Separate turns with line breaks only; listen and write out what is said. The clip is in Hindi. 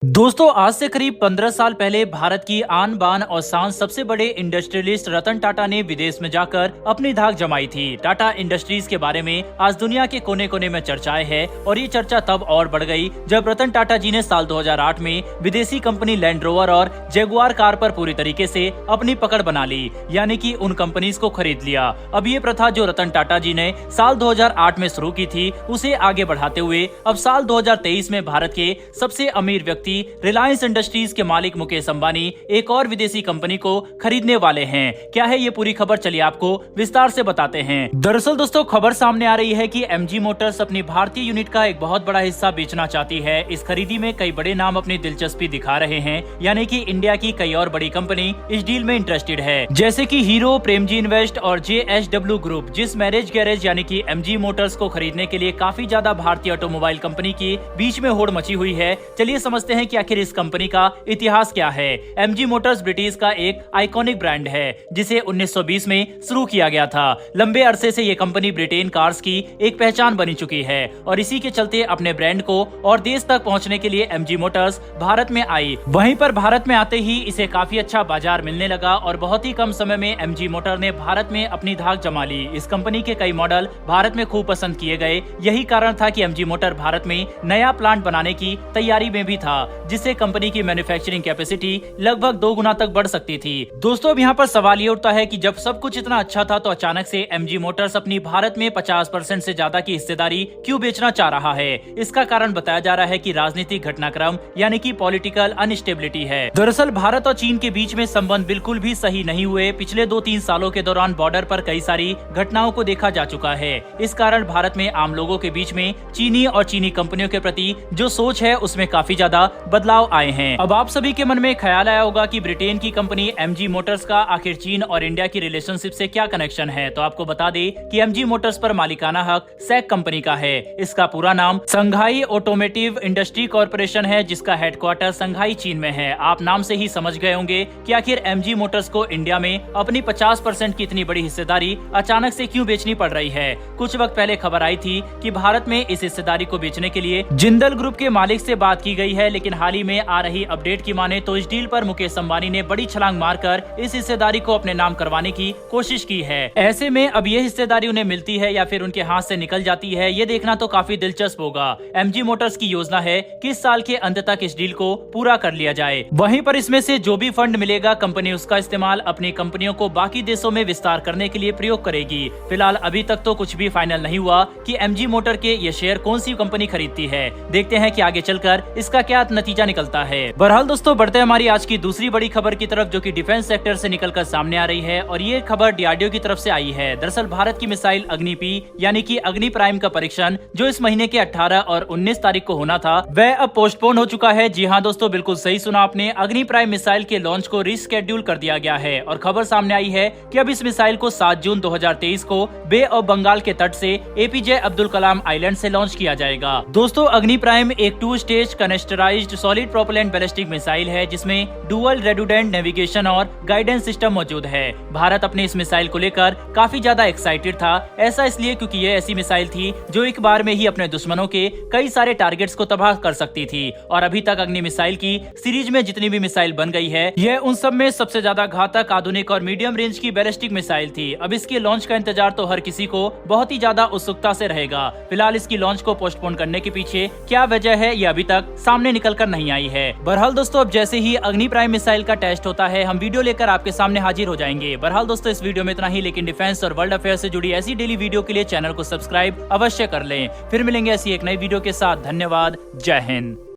दोस्तों आज से करीब 15 साल पहले भारत की आन बान और शान सबसे बड़े इंडस्ट्रियलिस्ट रतन टाटा ने विदेश में जाकर अपनी धाक जमाई थी। टाटा इंडस्ट्रीज के बारे में आज दुनिया के कोने कोने में चर्चाएं हैं और ये चर्चा तब और बढ़ गई जब रतन टाटा जी ने साल 2008 में विदेशी कंपनी लैंड रोवर और जगुआर कार पर पूरी तरीके से अपनी पकड़ बना ली, यानी कि उन कंपनीज को खरीद लिया। अब ये प्रथा जो रतन टाटा जी ने साल 2008 में शुरू की थी उसे आगे बढ़ाते हुए अब साल 2023 में भारत के सबसे अमीर व्यक्ति रिलायंस इंडस्ट्रीज के मालिक मुकेश अंबानी एक और विदेशी कंपनी को खरीदने वाले हैं। क्या है ये पूरी खबर, चलिए आपको विस्तार से बताते हैं। दरअसल दोस्तों खबर सामने आ रही है कि एमजी मोटर्स अपनी भारतीय यूनिट का एक बहुत बड़ा हिस्सा बेचना चाहती है। इस खरीदी में कई बड़े नाम अपनी दिलचस्पी दिखा रहे हैं, यानी कि इंडिया की कई और बड़ी कंपनी इस डील में इंटरेस्टेड है, जैसे कि हीरो, प्रेमजी इन्वेस्ट और JSW ग्रुप। जिस मैरिज गैरेज यानी कि एमजी मोटर्स को खरीदने के लिए काफी ज्यादा भारतीय ऑटोमोबाइल कंपनी की बीच में होड़ मची हुई है। चलिए समझते हैं कि आखिर इस कंपनी का इतिहास क्या है। एमजी मोटर्स ब्रिटिश का एक आइकॉनिक ब्रांड है जिसे 1920 में शुरू किया गया था। लंबे अरसे से ये कंपनी ब्रिटेन कार्स की एक पहचान बनी चुकी है और इसी के चलते अपने ब्रांड को और देश तक पहुंचने के लिए एमजी मोटर्स भारत में आई। वहीं पर भारत में आते ही इसे काफी अच्छा बाजार मिलने लगा और बहुत ही कम समय में एमजी मोटर ने भारत में अपनी धाक जमा ली। इस कंपनी के कई मॉडल भारत में खूब पसंद किए गए। यही कारण था कि एमजी मोटर भारत में नया प्लांट बनाने की तैयारी में भी था, जिससे कंपनी की मैन्युफैक्चरिंग कैपेसिटी लगभग 2 गुना तक बढ़ सकती थी। दोस्तों अब यहाँ पर सवाल ये उठता है कि जब सब कुछ इतना अच्छा था तो अचानक से एमजी मोटर्स अपनी भारत में 50% से ज्यादा की हिस्सेदारी क्यों बेचना चाह रहा है। इसका कारण बताया जा रहा है कि राजनीतिक घटनाक्रम यानी कि पॉलिटिकल अनस्टेबिलिटी है। दरअसल भारत और चीन के बीच में संबंध बिल्कुल भी सही नहीं हुए। पिछले 2-3 सालों के दौरान बॉर्डर पर कई सारी घटनाओं को देखा जा चुका है। इस कारण भारत में आम लोगों के बीच में चीनी और चीनी कंपनियों के प्रति जो सोच है उसमें काफी ज्यादा बदलाव आए हैं। अब आप सभी के मन में ख्याल आया होगा कि ब्रिटेन की कंपनी एमजी मोटर्स का आखिर चीन और इंडिया की रिलेशनशिप से क्या कनेक्शन है। तो आपको बता दें कि एमजी मोटर्स पर मालिकाना हक सैक कंपनी का है। इसका पूरा नाम संघाई ऑटोमोटिव इंडस्ट्री कॉर्पोरेशन है, जिसका हेडक्वार्टर संघाई चीन में है। आप नाम से ही समझ गए होंगे कि आखिर एमजी मोटर्स को इंडिया में अपनी 50% की इतनी बड़ी हिस्सेदारी अचानक से क्यों बेचनी पड़ रही है। कुछ वक्त पहले खबर आई थी कि भारत में इस हिस्सेदारी को बेचने के लिए जिंदल ग्रुप के मालिक से बात की गई है, लेकिन हाल ही में आ रही अपडेट की माने तो इस डील पर मुकेश अंबानी ने बड़ी छलांग मारकर इस हिस्सेदारी को अपने नाम करवाने की कोशिश की है। ऐसे में अब ये हिस्सेदारी उन्हें मिलती है या फिर उनके हाथ से निकल जाती है, ये देखना तो काफी दिलचस्प होगा। एमजी मोटर्स की योजना है कि इस साल के अंत तक इस डील को पूरा कर लिया जाए। वहीं पर इसमें से जो भी फंड मिलेगा कंपनी उसका इस्तेमाल अपनी कंपनियों को बाकी देशों में विस्तार करने के लिए प्रयोग करेगी। फिलहाल अभी तक तो कुछ भी फाइनल नहीं हुआ कि एमजी मोटर के ये शेयर कौन सी कंपनी खरीदती है। देखते हैं कि आगे चलकर इसका क्या नतीजा निकलता है। बहरहाल दोस्तों बढ़ते हैं हमारी आज की दूसरी बड़ी खबर की तरफ, जो कि डिफेंस सेक्टर से निकलकर सामने आ रही है और ये खबर डीआरडीओ की तरफ से आई है। दरअसल भारत की मिसाइल अग्नि-P यानी कि अग्नि प्राइम का परीक्षण जो इस महीने के 18 और 19 तारीख को होना था वह अब पोस्टपोन हो चुका है। जी हाँ दोस्तों, बिल्कुल सही सुना आपने, अग्नि प्राइम मिसाइल के लॉन्च को रिस्केड्यूल कर दिया गया है और खबर सामने आई है कि अब इस मिसाइल को 7 जून 2023 को बे ऑफ बंगाल के तट से APJ अब्दुल कलाम आइलैंड से लॉन्च किया जाएगा। दोस्तों अग्नि प्राइम एक 2 stage canisterised solid propellant ballistic missile है जिसमें डुअल रेडुडेंट नेविगेशन और गाइडेंस सिस्टम मौजूद है। भारत अपने इस मिसाइल को लेकर काफी ज्यादा एक्साइटेड था। ऐसा इसलिए क्योंकि ये ऐसी मिसाइल थी जो एक बार में ही अपने दुश्मनों के कई सारे टारगेट्स को तबाह कर सकती थी और अभी तक अग्नि मिसाइल की सीरीज में जितनी भी मिसाइल बन गई है यह उन सब में सबसे ज्यादा घातक, आधुनिक और मीडियम रेंज की बैलिस्टिक मिसाइल थी। अब इसके लॉन्च का इंतजार तो हर किसी को बहुत ही ज्यादा उत्सुकता से रहेगा। फिलहाल इसकी लॉन्च को पोस्टपोन करने के पीछे क्या वजह है ये अभी तक सामने निकल कर नहीं आई है। बहरहाल दोस्तों अब जैसे ही अग्नि प्राइम मिसाइल का टेस्ट होता है हम वीडियो लेकर आपके सामने हाजिर हो जाएंगे। बहरहाल दोस्तों इस वीडियो में इतना ही, लेकिन डिफेंस और वर्ल्ड अफेयर से जुड़ी ऐसी डेली वीडियो के लिए चैनल को सब्सक्राइब अवश्य कर लें। फिर मिलेंगे ऐसी एक नई वीडियो के साथ। धन्यवाद, जय हिंद।